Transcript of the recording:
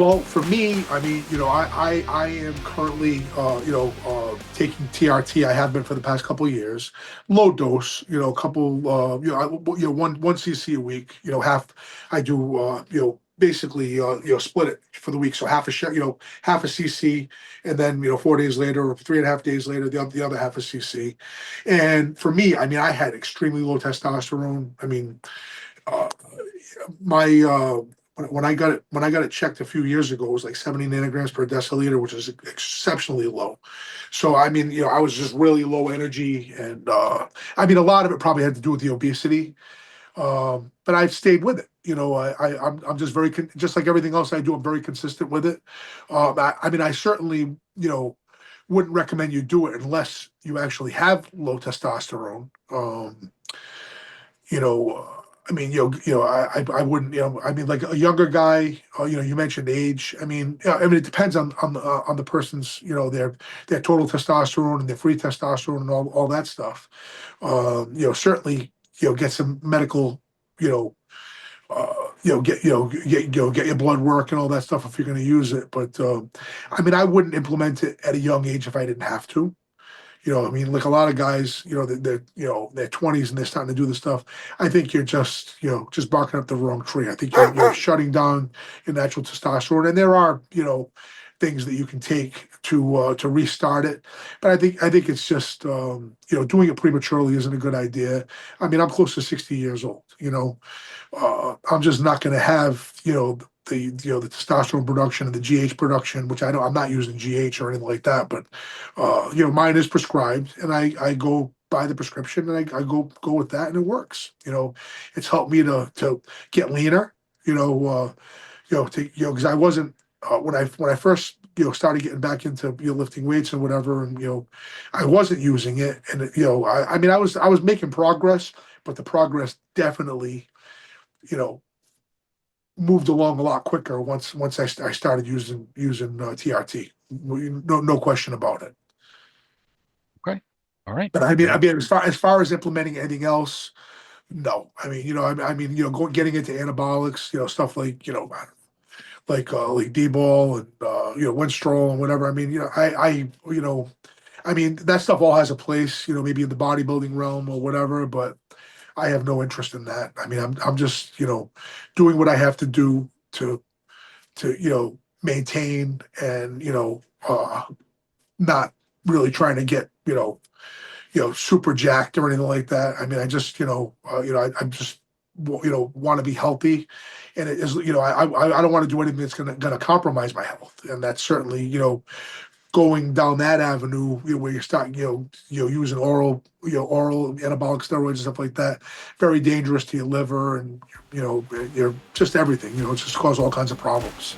Well, for me, I mean, I am currently, taking TRT. I have been for the past couple of years. Low dose, a couple, one cc a week. Half. I do, basically, split it for the week. So half a shot, half a cc, and then 4 days later, or 3.5 days later, the other half a cc. And for me, I mean, I had extremely low testosterone. I mean, uh, my when I got it checked a few years ago, it was like 70 nanograms per deciliter, which is exceptionally low. So I mean, I was just really low energy, and I mean, a lot of it probably had to do with the obesity. But I've stayed with it. I'm just just like everything else I do. I'm very consistent with it. I mean, I certainly wouldn't recommend you do it unless you actually have low testosterone. You know, I mean, I wouldn't, I mean, like a younger guy, you mentioned age. I mean, yeah, I mean, it depends on the person's, their total testosterone and their free testosterone and all that stuff. Certainly, get some medical, you know, get your blood work and all that stuff if you're going to use it. But I mean, I wouldn't implement it at a young age if I didn't have to. I mean, like a lot of guys, they're 20s and they're starting to do this stuff. I think you're just barking up the wrong tree. I think you're shutting down your natural testosterone, and there are, things that you can take to restart it. But I think it's just, doing it prematurely isn't a good idea. I mean, I'm close to 60 years old. I'm just not going to have, the testosterone production and the GH production, which I'm not using GH or anything like that, but mine is prescribed, and I go by the prescription, and I go with that, and it works. It's helped me to get leaner. Because I wasn't when I first started getting back into lifting weights and whatever, and I wasn't using it, and I mean I was making progress, but the progress definitely you know moved along a lot quicker once I started using TRT. No question about it. Okay. All right. But I mean, Very as far as implementing anything else, no. I mean, I mean, getting into anabolics, stuff like D-ball and Winstrol and whatever. I mean, I mean that stuff all has a place, maybe in the bodybuilding realm or whatever. But I have no interest in that. I mean, I'm just doing what I have to do to maintain, and not really trying to get super jacked or anything like that. I mean, I just I just want to be healthy, and it is I don't want to do anything that's gonna compromise my health, and that's certainly going down that avenue, where you start, using oral anabolic steroids and stuff like that, very dangerous to your liver, and you're just everything. It's just cause all kinds of problems.